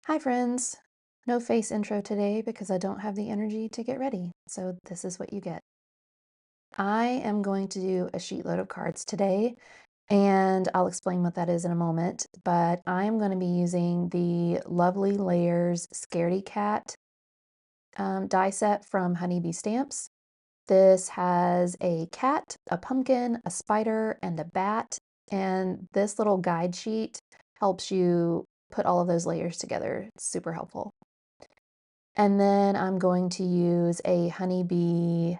Hi friends! No face intro today because I don't have the energy to get ready, so this is what you get. I am going to do a sheet load of cards today, and I'll explain what that is in a moment, but I am going to be using the Lovely Layers Scaredy Cat die set from Honeybee Stamps. This has a cat, a pumpkin, a spider, and a bat, and this little guide sheet helps you put all of those layers together. It's super helpful. And then I'm going to use a Honeybee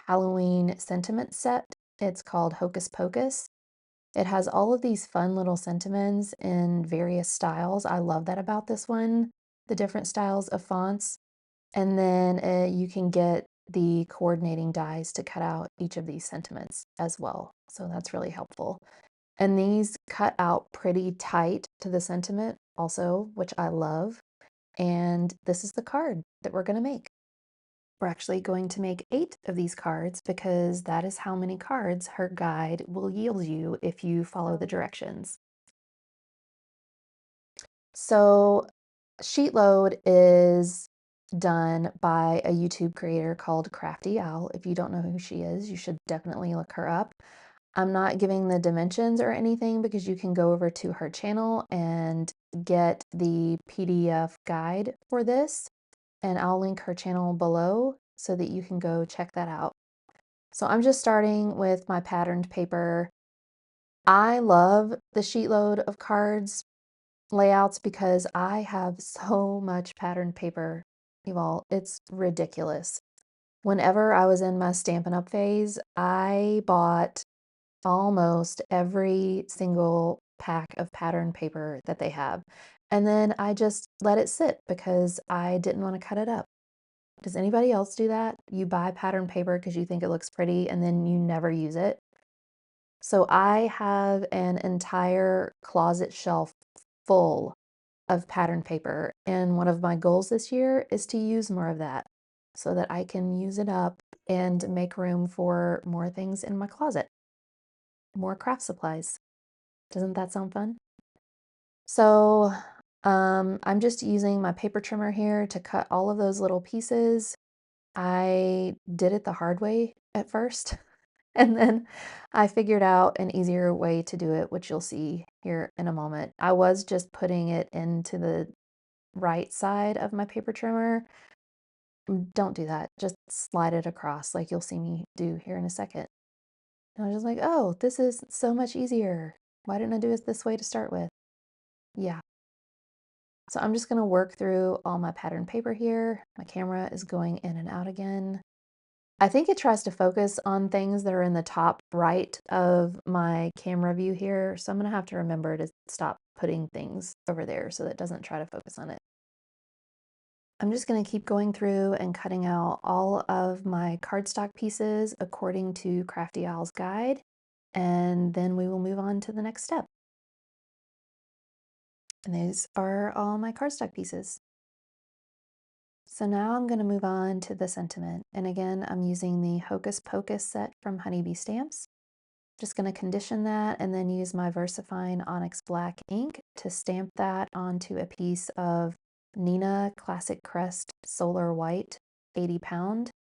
Halloween sentiment set. It's called Hocus Pocus. It has all of these fun little sentiments in various styles. I love that about this one, the different styles of fonts. And then you can get the coordinating dies to cut out each of these sentiments as well. So that's really helpful. And these cut out pretty tight to the sentiment also, which I love. And this is the card that we're going to make. We're actually going to make 8 of these cards because that is how many cards her guide will yield you if you follow the directions. So SheetLoad is done by a YouTube creator called Crafty Owl. If you don't know who she is, you should definitely look her up. I'm not giving the dimensions or anything because you can go over to her channel and get the PDF guide for this, and I'll link her channel below so that you can go check that out. So I'm just starting with my patterned paper. I love the sheet load of cards layouts because I have so much patterned paper, you all. It's ridiculous. Whenever I was in my Stampin' Up phase, I bought almost every single pack of patterned paper that they have. And then I just let it sit because I didn't want to cut it up. Does anybody else do that? You buy patterned paper because you think it looks pretty and then you never use it. So I have an entire closet shelf full of patterned paper, and one of my goals this year is to use more of that so that I can use it up and make room for more things in my closet, more craft supplies. Doesn't that sound fun? So I'm just using my paper trimmer here to cut all of those little pieces. I did it the hard way at first, and then I figured out an easier way to do it, which you'll see here in a moment. I was just putting it into the right side of my paper trimmer. Don't do that. Just slide it across like you'll see me do here in a second. And I was just like, oh, this is so much easier. Why didn't I do it this way to start with? Yeah. So I'm just going to work through all my pattern paper here. My camera is going in and out again. I think it tries to focus on things that are in the top right of my camera view here. So I'm going to have to remember to stop putting things over there so that it doesn't try to focus on it. I'm just going to keep going through and cutting out all of my cardstock pieces according to Crafty Owl's guide, and then we will move on to the next step. And these are all my cardstock pieces. So now I'm going to move on to the sentiment. And again, I'm using the Hocus Pocus set from Honeybee Stamps. Just going to condition that and then use my Versafine Onyx Black ink to stamp that onto a piece of Neenah Classic Crest Solar White 80 pound.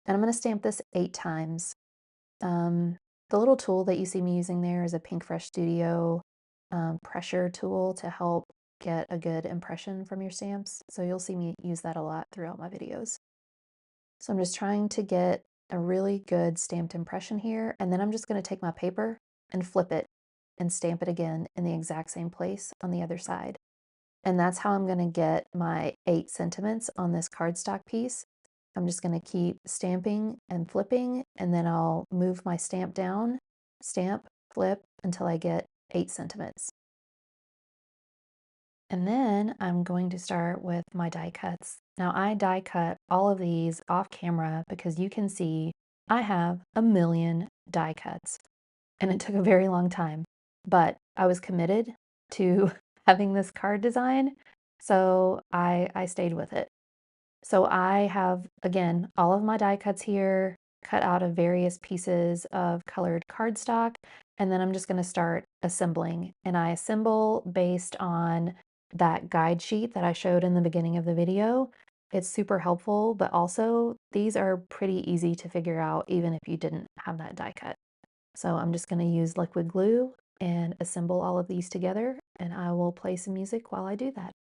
And I'm going to stamp this 8 times. The little tool that you see me using there is a Pink Fresh Studio pressure tool to help get a good impression from your stamps. So you'll see me use that a lot throughout my videos. So I'm just trying to get a really good stamped impression here. And then I'm just going to take my paper and flip it and stamp it again in the exact same place on the other side. And that's how I'm going to get my 8 sentiments on this cardstock piece. I'm just going to keep stamping and flipping, and then I'll move my stamp down, stamp, flip until I get 8 sentiments. And then I'm going to start with my die cuts. Now I die cut all of these off camera because you can see I have a million die cuts, and it took a very long time, but I was committed to having this card design, so I stayed with it. So I have, again, all of my die cuts here, cut out of various pieces of colored cardstock, and then I'm just going to start assembling. And I assemble based on that guide sheet that I showed in the beginning of the video. It's super helpful, but also these are pretty easy to figure out even if you didn't have that die cut. So I'm just going to use liquid glue and assemble all of these together, and I will play some music while I do that.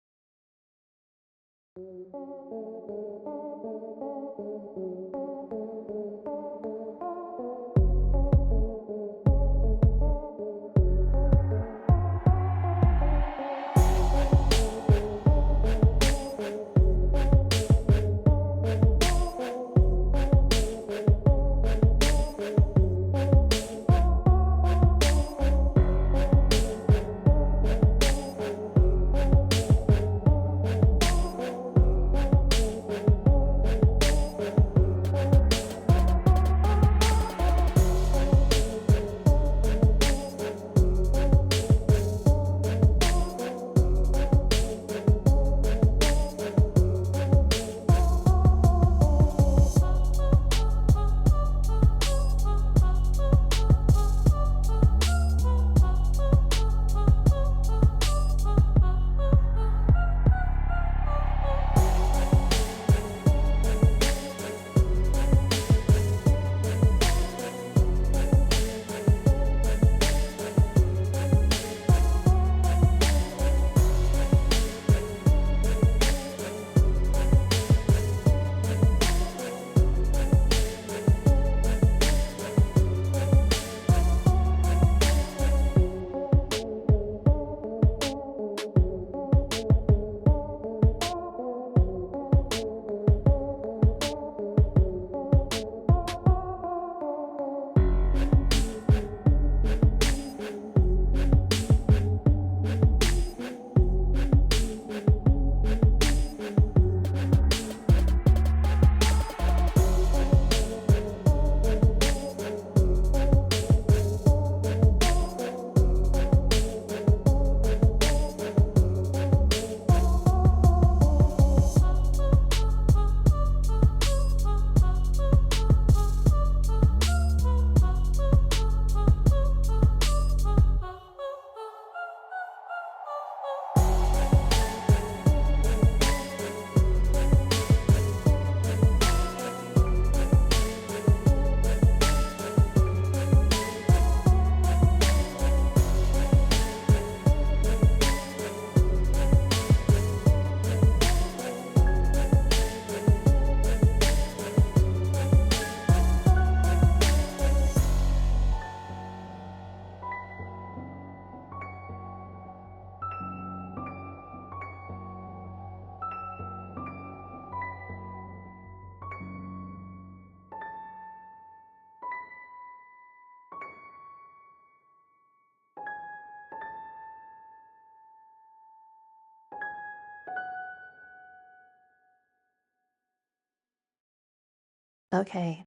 Okay,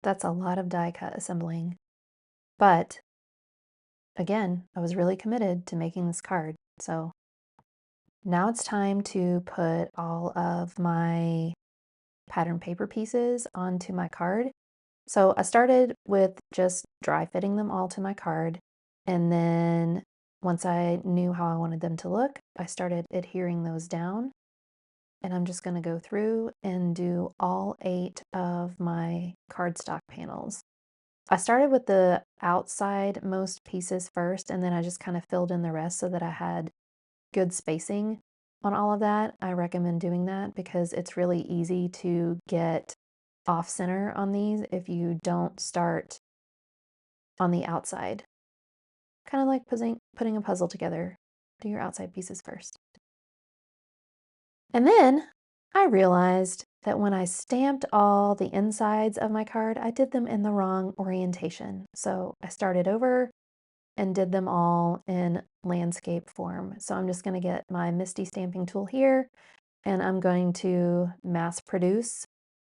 that's a lot of die cut assembling, but again, I was really committed to making this card. So now it's time to put all of my pattern paper pieces onto my card. So I started with just dry fitting them all to my card, and then once I knew how I wanted them to look, I started adhering those down. And I'm just going to go through and do all 8 of my cardstock panels. I started with the outside most pieces first, and then I just kind of filled in the rest so that I had good spacing on all of that. I recommend doing that because it's really easy to get off center on these if you don't start on the outside. Kind of like putting a puzzle together. Do your outside pieces first. And then I realized that when I stamped all the insides of my card, I did them in the wrong orientation. So I started over and did them all in landscape form. So I'm just going to get my Misti stamping tool here, and I'm going to mass produce.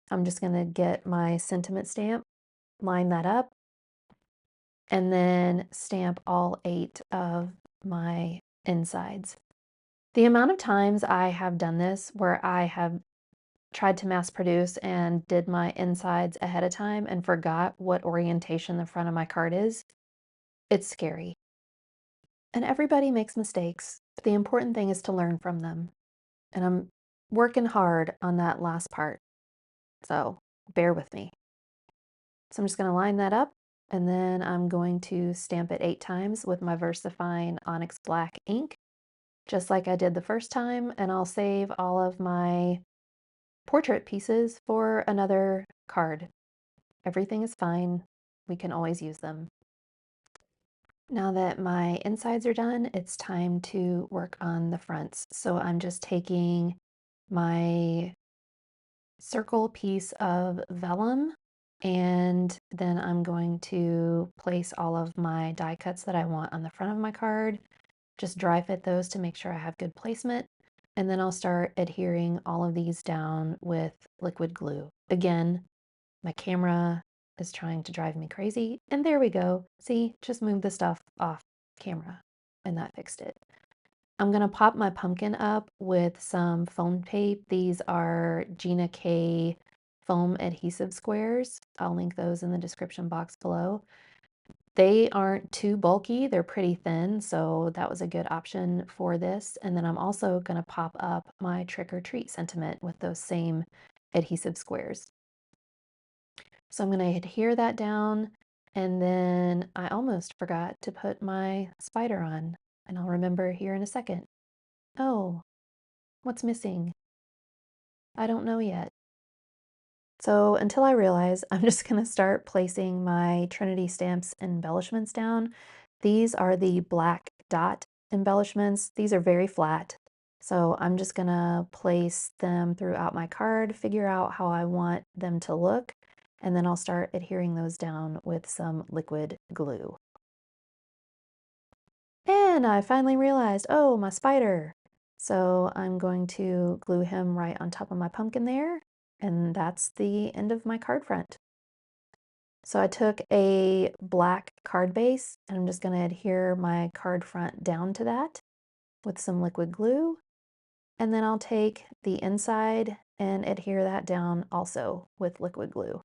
I'm just going to get my sentiment stamp, line that up, and then stamp all 8 of my insides. The amount of times I have done this where I have tried to mass produce and did my insides ahead of time and forgot what orientation the front of my card is, it's scary. And everybody makes mistakes. But the important thing is to learn from them. And I'm working hard on that last part. So bear with me. So I'm just going to line that up, and then I'm going to stamp it 8 times with my Versafine Onyx Black ink, just like I did the first time, and I'll save all of my portrait pieces for another card. Everything is fine. We can always use them. Now that my insides are done, it's time to work on the fronts. So I'm just taking my circle piece of vellum, and then I'm going to place all of my die cuts that I want on the front of my card. Just dry fit those to make sure I have good placement. And then I'll start adhering all of these down with liquid glue. Again, my camera is trying to drive me crazy. And there we go. See, just move the stuff off camera and that fixed it. I'm going to pop my pumpkin up with some foam tape. These are Gina K foam adhesive squares. I'll link those in the description box below. They aren't too bulky, they're pretty thin, so that was a good option for this. And then I'm also going to pop up my trick or treat sentiment with those same adhesive squares. So I'm going to adhere that down, and then I almost forgot to put my spider on, and I'll remember here in a second. Oh, what's missing? I don't know yet. So until I realize, I'm just going to start placing my Trinity stamps embellishments down. These are the black dot embellishments. These are very flat. So I'm just going to place them throughout my card, figure out how I want them to look, and then I'll start adhering those down with some liquid glue. And I finally realized, oh, my spider. So I'm going to glue him right on top of my pumpkin there, and that's the end of my card front. So I took a black card base, and I'm just going to adhere my card front down to that with some liquid glue. And then I'll take the inside and adhere that down also with liquid glue.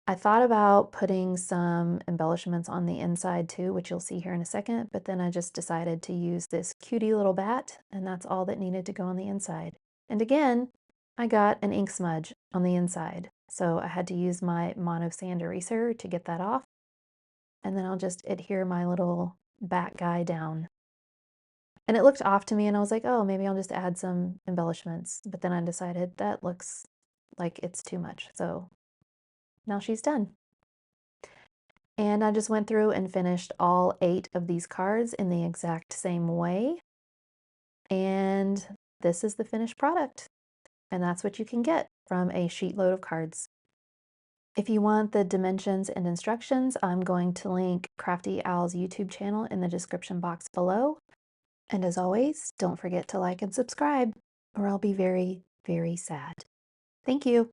I thought about putting some embellishments on the inside too, which you'll see here in a second, but then I just decided to use this cutie little bat, and that's all that needed to go on the inside. And again, I got an ink smudge on the inside, so I had to use my mono sand eraser to get that off. And then I'll just adhere my little bat guy down. And it looked off to me, and I was like, oh, maybe I'll just add some embellishments. But then I decided that looks like it's too much, so now she's done. And I just went through and finished all 8 of these cards in the exact same way. And this is the finished product. And that's what you can get from a sheet load of cards. If you want the dimensions and instructions, I'm going to link Crafty Owl's YouTube channel in the description box below. And as always, don't forget to like and subscribe, or I'll be very, very sad. Thank you.